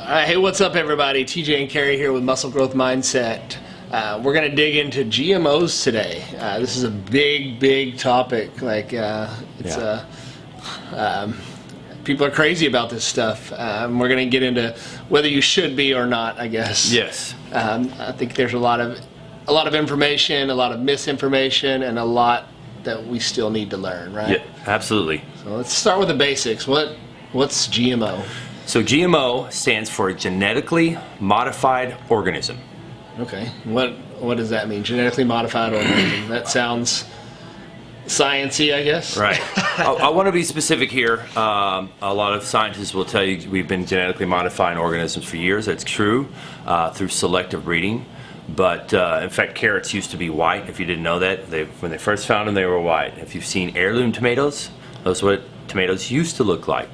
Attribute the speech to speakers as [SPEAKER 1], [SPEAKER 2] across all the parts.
[SPEAKER 1] Hey, what's up, everybody? TJ and Carrie here with Muscle Growth Mindset. We're going to dig into GMOs today. This is a big topic. People are crazy about this stuff. We're going to get into whether you should be or not, I guess.
[SPEAKER 2] Yes.
[SPEAKER 1] I think there's a lot of information, a lot of misinformation, and a lot that we still need to learn, right?
[SPEAKER 2] Yeah, absolutely.
[SPEAKER 1] So let's start with the basics. What's GMO?
[SPEAKER 2] So GMO stands for genetically modified organism.
[SPEAKER 1] Okay. What does that mean? Genetically modified organism. That sounds sciencey, I guess.
[SPEAKER 2] Right. I want to be specific here. A lot of scientists will tell you we've been genetically modifying organisms for years. That's true through selective breeding. But in fact, carrots used to be white. If you didn't know that, when they first found them, they were white. If you've seen heirloom tomatoes, those are what tomatoes used to look like.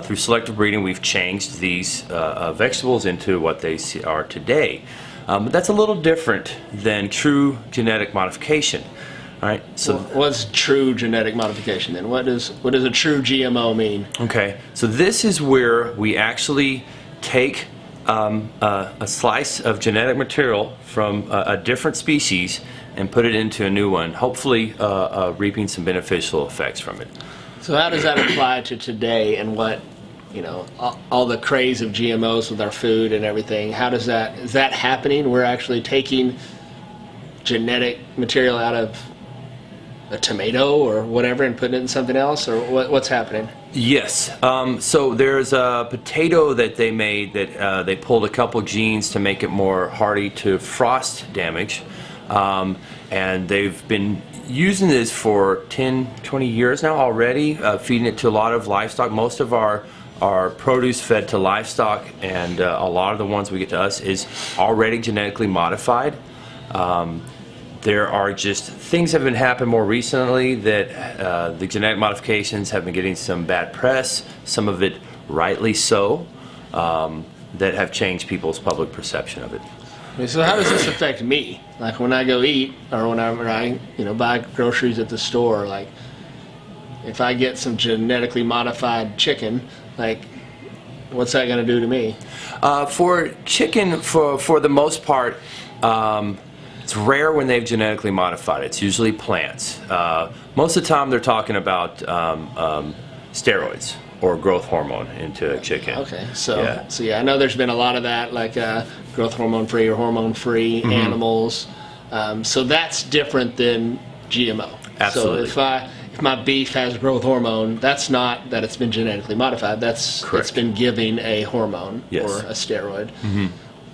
[SPEAKER 2] Through selective breeding, we've changed these vegetables into what they are today. But that's a little different than true genetic modification. All right. So
[SPEAKER 1] what's true genetic modification then? What does a true GMO mean?
[SPEAKER 2] Okay. So this is where we actually take a slice of genetic material from a different species and put it into a new one, hopefully reaping some beneficial effects from it.
[SPEAKER 1] So how does that apply to today and what, all the craze of GMOs with our food and everything? Is that happening? We're actually taking genetic material out of a tomato or whatever and putting it in something else, or what's happening?
[SPEAKER 2] Yes. So there's a potato that they made that they pulled a couple genes to make it more hardy to frost damage. And they've been using this for 10, 20 years now already, feeding it to a lot of livestock. Most of our produce fed to livestock, and a lot of the ones we get to us is already genetically modified. There are just things that have been happening more recently that the genetic modifications have been getting some bad press, some of it rightly so, that have changed people's public perception of it.
[SPEAKER 1] So how does this affect me? Like when I go eat, or whenever I buy groceries at the store, like if I get some genetically modified chicken, like what's that going to do to me?
[SPEAKER 2] For chicken, for the most part, it's rare when they've genetically modified it. It's usually plants. Most of the time they're talking about steroids or growth hormone into chicken.
[SPEAKER 1] Okay, so I know there's been a lot of that, like growth hormone free or hormone free animals. So that's different than GMO.
[SPEAKER 2] Absolutely.
[SPEAKER 1] So if my beef has growth hormone, that's not that it's been genetically modified. It's been giving a hormone or a steroid.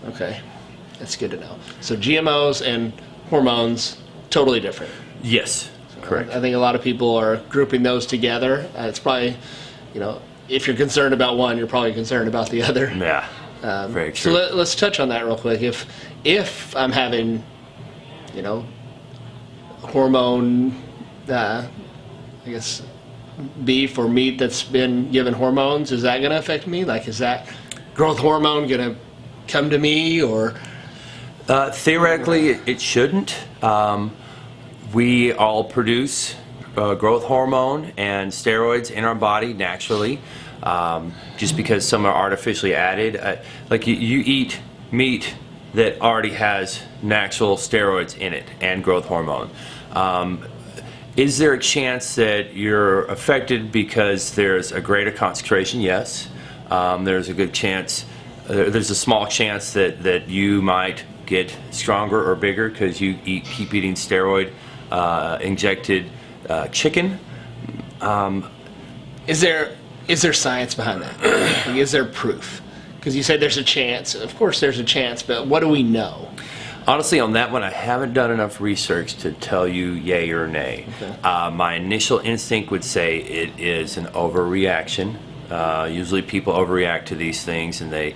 [SPEAKER 1] Okay, that's good to know. So GMOs and hormones, totally different.
[SPEAKER 2] Yes, correct.
[SPEAKER 1] I think a lot of people are grouping those together. It's probably, if you're concerned about one, you're probably concerned about the other.
[SPEAKER 2] Yeah, very true.
[SPEAKER 1] So let's touch on that real quick. If I'm having, hormone, I guess, beef or meat that's been given hormones, is that going to affect me? Like, is that growth hormone going to come to me, or?
[SPEAKER 2] Theoretically, it shouldn't. We all produce growth hormone and steroids in our body naturally. Just because some are artificially added, like you eat meat that already has natural steroids in it and growth hormone. Is there a chance that you're affected because there's a greater concentration? Yes. There's a good chance. There's a small chance that you might get stronger or bigger because you keep eating steroid injected chicken.
[SPEAKER 1] Is there science behind that? Like, is there proof? Because you said there's a chance. Of course there's a chance, but what do we know?
[SPEAKER 2] Honestly, on that one, I haven't done enough research to tell you yay or nay. Okay. My initial instinct would say it is an overreaction. Usually people overreact to these things and they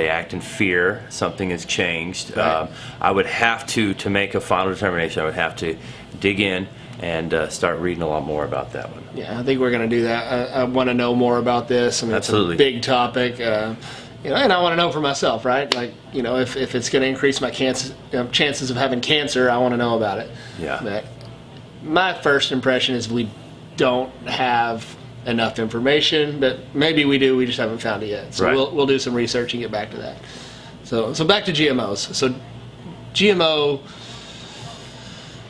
[SPEAKER 2] act in fear. Something has changed.
[SPEAKER 1] Right.
[SPEAKER 2] I would have to make a final determination, I would have to dig in and start reading a lot more about that one.
[SPEAKER 1] Yeah, I think we're going to do that. I want to know more about this. I mean,
[SPEAKER 2] absolutely.
[SPEAKER 1] It's a big topic. And I want to know for myself, right? Like, if it's going to increase my chances of having cancer, I want to know about it.
[SPEAKER 2] Yeah.
[SPEAKER 1] But my first impression is we don't have enough information, but maybe we do. We just haven't found it yet. So
[SPEAKER 2] Right.
[SPEAKER 1] we'll do some research and get back to that. So back to GMOs. So GMO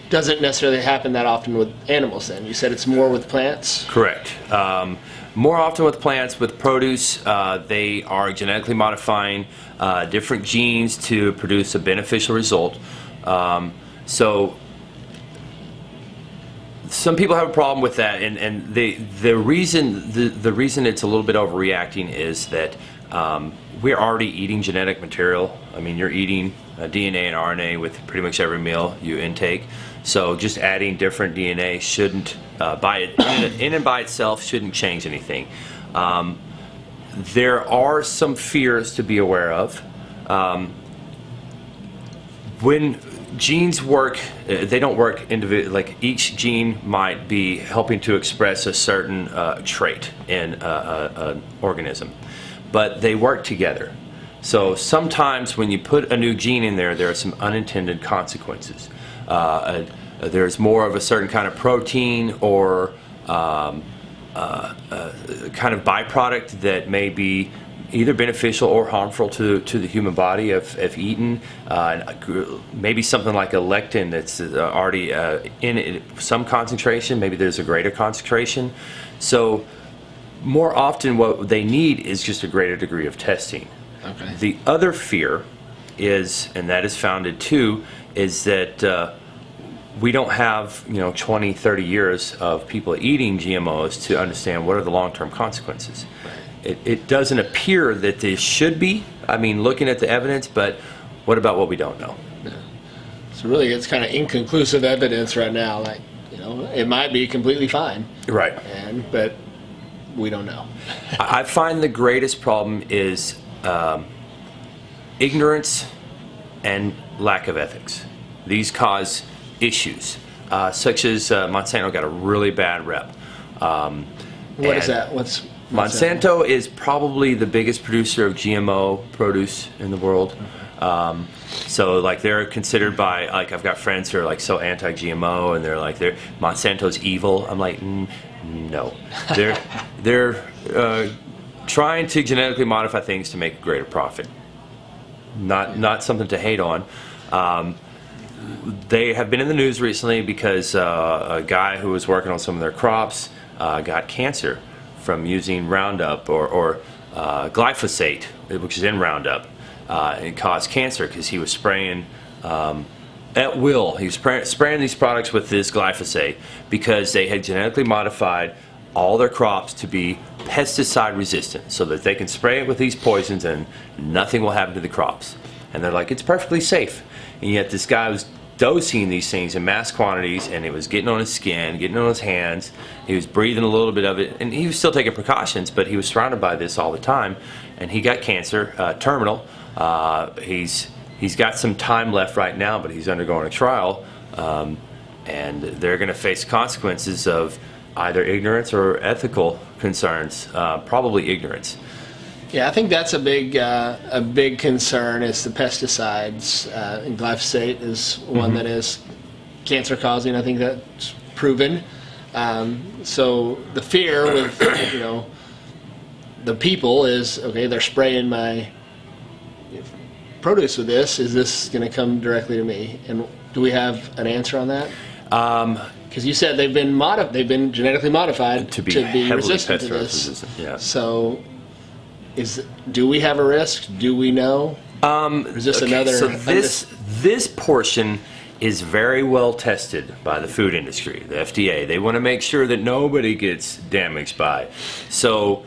[SPEAKER 1] doesn't necessarily happen that often with animals. Then you said it's more with plants.
[SPEAKER 2] Correct. More often with plants, with produce, they are genetically modifying different genes to produce a beneficial result. So some people have a problem with that, and the reason it's a little bit overreacting is that we're already eating genetic material. I mean, you're eating DNA and RNA with pretty much every meal you intake. So just adding different DNA shouldn't, in and by itself, shouldn't change anything. There are some fears to be aware of. When genes work, they don't work individually. Like each gene might be helping to express a certain trait in an organism, but they work together. So sometimes when you put a new gene in there, there are some unintended consequences. There's more of a certain kind of protein or kind of byproduct that may be either beneficial or harmful to the human body if eaten. Maybe something like a lectin that's already in some concentration. Maybe there's a greater concentration. So more often what they need is just a greater degree of testing.
[SPEAKER 1] Okay.
[SPEAKER 2] The other fear is, and that is founded too, is that we don't have 20, 30 years of people eating GMOs to understand what are the long-term consequences. It doesn't appear that there should be, I mean, looking at the evidence, but what about what we don't know?
[SPEAKER 1] Yeah. So really it's kind of inconclusive evidence right now. Like, it might be completely fine.
[SPEAKER 2] Right.
[SPEAKER 1] But we don't know.
[SPEAKER 2] I find the greatest problem is ignorance and lack of ethics. These cause issues, such as Monsanto got a really bad rep.
[SPEAKER 1] What is that? What's
[SPEAKER 2] Monsanto is probably the biggest producer of GMO produce in the world. So like they're considered by, like, I've got friends who are like so anti-GMO and they're like Monsanto's evil. I'm like, no, they're trying to genetically modify things to make a greater profit. Not something to hate on. They have been in the news recently because a guy who was working on some of their crops got cancer from using Roundup or glyphosate, which is in Roundup. It caused cancer because he was spraying at will. He was spraying these products with this glyphosate because they had genetically modified all their crops to be pesticide resistant so that they can spray it with these poisons and nothing will happen to the crops. And they're like, it's perfectly safe. And yet this guy was dosing these things in mass quantities and it was getting on his skin, getting on his hands. He was breathing a little bit of it and he was still taking precautions, but he was surrounded by this all the time. And he got cancer, terminal. He's got some time left right now, but he's undergoing a trial. And they're going to face consequences of either ignorance or ethical concerns, probably ignorance.
[SPEAKER 1] Yeah, I think that's a big concern is the pesticides. And glyphosate is one that is cancer causing. I think that's proven. So the fear with the people is, okay, they're spraying my produce with this. Is this going to come directly to me? And do we have an answer on that? Because you said they've been genetically modified to be resistant to this.
[SPEAKER 2] Resistant, yeah.
[SPEAKER 1] So, do we have a risk? Do we know? Is this another?
[SPEAKER 2] So this portion is very well tested by the food industry, the FDA. They want to make sure that nobody gets damaged by. So,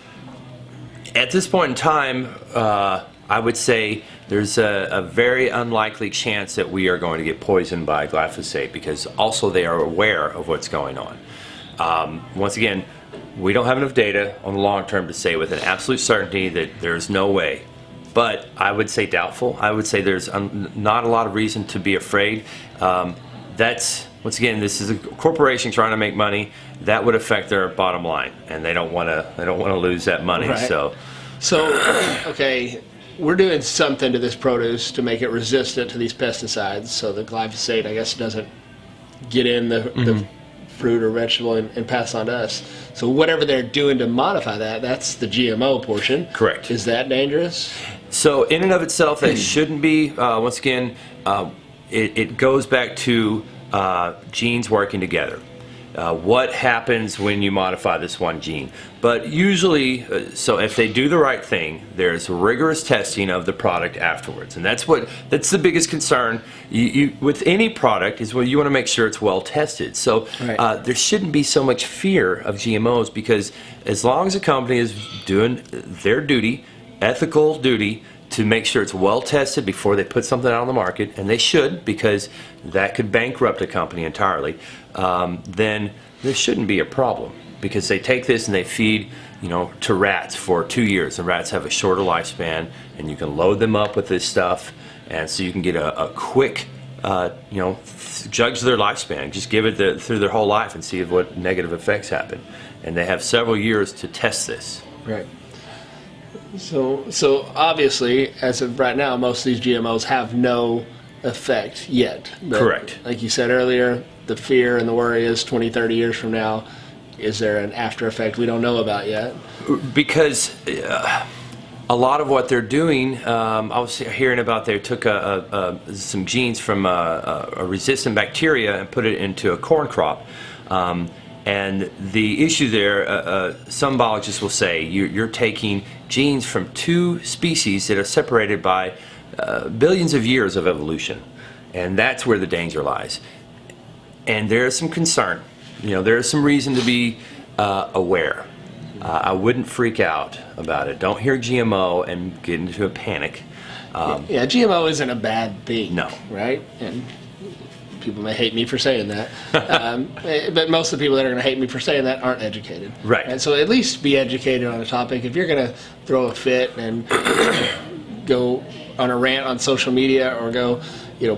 [SPEAKER 2] at this point in time, I would say there's a very unlikely chance that we are going to get poisoned by glyphosate because also they are aware of what's going on. Once again, we don't have enough data on the long term to say with an absolute certainty that there's no way. But I would say doubtful. I would say there's not a lot of reason to be afraid. Once again, this is a corporation trying to make money. That would affect their bottom line, and they don't want to lose that money.
[SPEAKER 1] Right.
[SPEAKER 2] So
[SPEAKER 1] okay. We're doing something to this produce to make it resistant to these pesticides, so the glyphosate, I guess, doesn't get in the fruit or vegetable and pass on to us. So whatever they're doing to modify that, that's the GMO portion.
[SPEAKER 2] Correct.
[SPEAKER 1] Is that dangerous?
[SPEAKER 2] So in and of itself, that shouldn't be. Once again, it goes back to genes working together. What happens when you modify this one gene? But usually, so if they do the right thing, there's rigorous testing of the product afterwards, and that's the biggest concern with any product is you want to make sure it's well tested. So
[SPEAKER 1] Right.
[SPEAKER 2] there shouldn't be so much fear of GMOs, because as long as a company is doing their duty, ethical duty, to make sure it's well tested before they put something out on the market, and they should, because that could bankrupt a company entirely, then there shouldn't be a problem, because they take this and they feed, to rats for 2 years, and rats have a shorter lifespan, and you can load them up with this stuff, and so you can get a quick, judge their lifespan. Just give it through their whole life and see what negative effects happen, and they have several years to test this.
[SPEAKER 1] Right. So obviously, as of right now, most of these GMOs have no effect yet. But
[SPEAKER 2] Correct.
[SPEAKER 1] Like you said earlier, the fear and the worry is 20, 30 years from now, is there an after effect we don't know about yet?
[SPEAKER 2] Because a lot of what they're doing, I was hearing about they took some genes from a resistant bacteria and put it into a corn crop. And the issue there, some biologists will say you're taking genes from two species that are separated by billions of years of evolution. And that's where the danger lies. And there is some concern. There is some reason to be aware. I wouldn't freak out about it. Don't hear GMO and get into a panic.
[SPEAKER 1] Yeah, GMO isn't a bad thing.
[SPEAKER 2] No.
[SPEAKER 1] Right? And people may hate me for saying that. But most of the people that are going to hate me for saying that aren't educated.
[SPEAKER 2] Right.
[SPEAKER 1] And so at least be educated on a topic. If you're going to throw a fit and go on a rant on social media or go,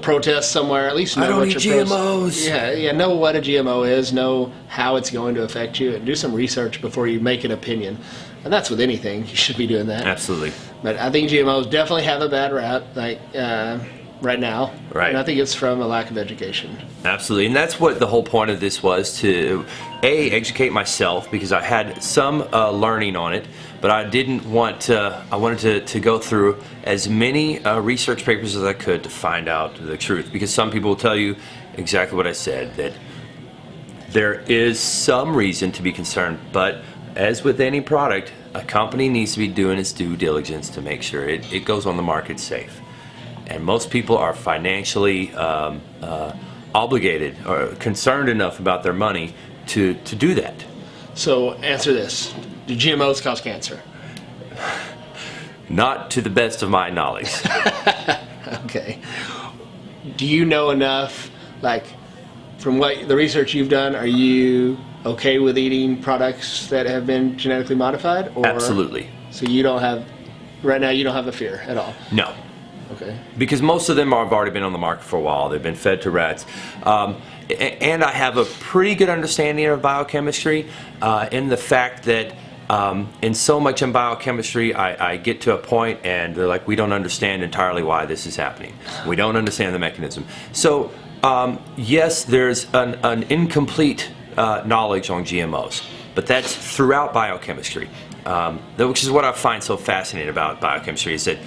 [SPEAKER 1] protest somewhere, at least know
[SPEAKER 2] I don't
[SPEAKER 1] what
[SPEAKER 2] eat
[SPEAKER 1] you're
[SPEAKER 2] GMOs.
[SPEAKER 1] Yeah, know what a GMO is, know how it's going to affect you, and do some research before you make an opinion. And that's with anything. You should be doing that.
[SPEAKER 2] Absolutely.
[SPEAKER 1] But I think GMOs definitely have a bad rap, right now.
[SPEAKER 2] Right.
[SPEAKER 1] And I think it's from a lack of education.
[SPEAKER 2] Absolutely, and that's what the whole point of this was, to educate myself, because I had some learning on it, but I didn't want to. I wanted to go through as many research papers as I could to find out the truth, because some people will tell you exactly what I said, that there is some reason to be concerned, but as with any product, a company needs to be doing its due diligence to make sure it goes on the market safe. And most people are financially obligated or concerned enough about their money to do that.
[SPEAKER 1] So answer this. Do GMOs cause cancer?
[SPEAKER 2] Not to the best of my knowledge.
[SPEAKER 1] Okay. Do you know enough, from what the research you've done, are you okay with eating products that have been genetically modified? Or,
[SPEAKER 2] Absolutely.
[SPEAKER 1] So right now you don't have a fear at all?
[SPEAKER 2] No.
[SPEAKER 1] Okay.
[SPEAKER 2] Because most of them have already been on the market for a while. They've been fed to rats. And I have a pretty good understanding of biochemistry in the fact that in so much in biochemistry, I get to a point and they're like, we don't understand entirely why this is happening. We don't understand the mechanism. So yes, there's an incomplete knowledge on GMOs, but that's throughout biochemistry. Which is what I find so fascinating about biochemistry, is that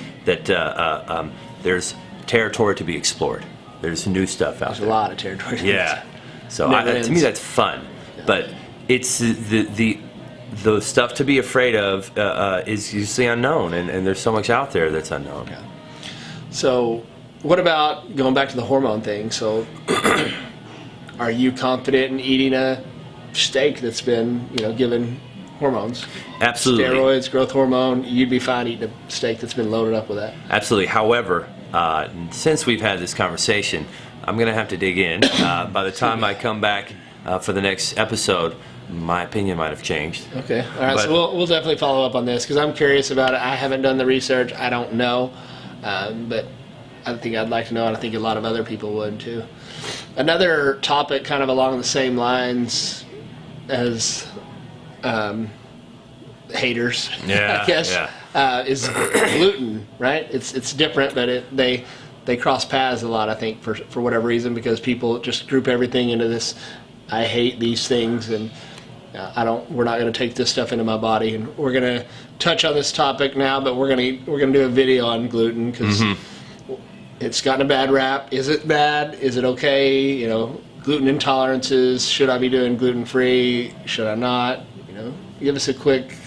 [SPEAKER 2] there's territory to be explored. There's new stuff out
[SPEAKER 1] There's
[SPEAKER 2] there.
[SPEAKER 1] a lot of territory.
[SPEAKER 2] Yeah. So
[SPEAKER 1] Never
[SPEAKER 2] to me
[SPEAKER 1] ends.
[SPEAKER 2] that's fun, but it's the stuff to be afraid of is usually unknown, and there's so much out there that's unknown.
[SPEAKER 1] Yeah. So what about going back to the hormone thing? So are you confident in eating a steak that's been, given hormones?
[SPEAKER 2] Absolutely.
[SPEAKER 1] Steroids, growth hormone, you'd be fine eating a steak that's been loaded up with that.
[SPEAKER 2] Absolutely. However, since we've had this conversation, I'm going to have to dig in. By the time I come back for the next episode, my opinion might have changed.
[SPEAKER 1] Okay. All right.
[SPEAKER 2] But-
[SPEAKER 1] So we'll definitely follow up on this because I'm curious about it. I haven't done the research. I don't know. But I think I'd like to know, and I think a lot of other people would too. Another topic kind of along the same lines as haters,
[SPEAKER 2] Yeah,
[SPEAKER 1] I guess,
[SPEAKER 2] yeah.
[SPEAKER 1] is gluten, right? It's different, but they cross paths a lot, I think, for whatever reason, because people just group everything into this I hate these things, and we're not going to take this stuff into my body. And we're going to touch on this topic now, but we're going to do a video on gluten because it's gotten a bad rap. Is it bad? Is it okay? You know, gluten intolerances. Should I be doing gluten free? Should I not? You know, give us a quick.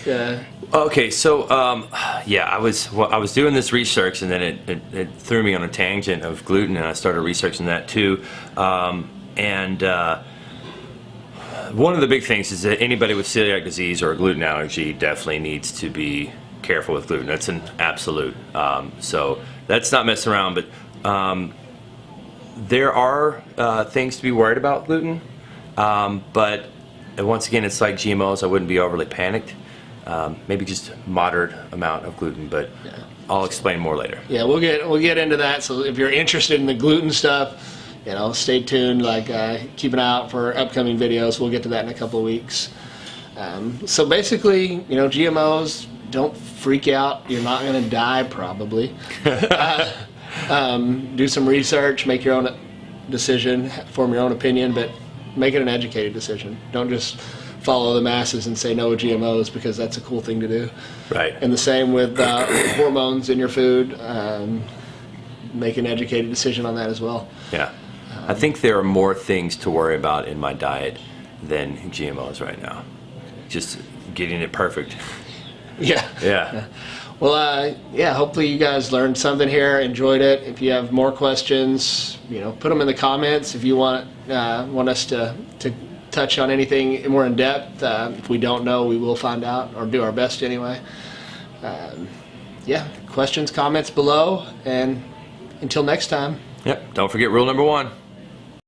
[SPEAKER 2] Okay, so yeah, I was doing this research, and then it threw me on a tangent of gluten, and I started researching that too. One of the big things is that anybody with celiac disease or a gluten allergy definitely needs to be careful with gluten. That's an absolute. So that's not messing around, but there are things to be worried about gluten. But once again, it's like GMOs. I wouldn't be overly panicked. Maybe just moderate amount of gluten, but I'll explain more later.
[SPEAKER 1] Yeah, we'll get into that. So if you're interested in the gluten stuff, you know, stay tuned. Like keep an eye out for upcoming videos. We'll get to that in a couple of weeks. So basically, you know, GMOs, don't freak out. You're not going to die probably. Do some research, make your own decision, form your own opinion, but make it an educated decision. Don't just follow the masses and say no GMOs because that's a cool thing to do.
[SPEAKER 2] Right.
[SPEAKER 1] And the same with hormones in your food. Make an educated decision on that as well.
[SPEAKER 2] Yeah. I think there are more things to worry about in my diet than GMOs right now. Just getting it perfect.
[SPEAKER 1] Yeah.
[SPEAKER 2] Yeah.
[SPEAKER 1] Well, yeah, hopefully you guys learned something here, enjoyed it. If you have more questions, you know, put them in the comments. If you want us to touch on anything more in depth, if we don't know, we will find out, or do our best anyway. Yeah, questions, comments below, and until next time.
[SPEAKER 2] Yep. Don't forget rule number 1.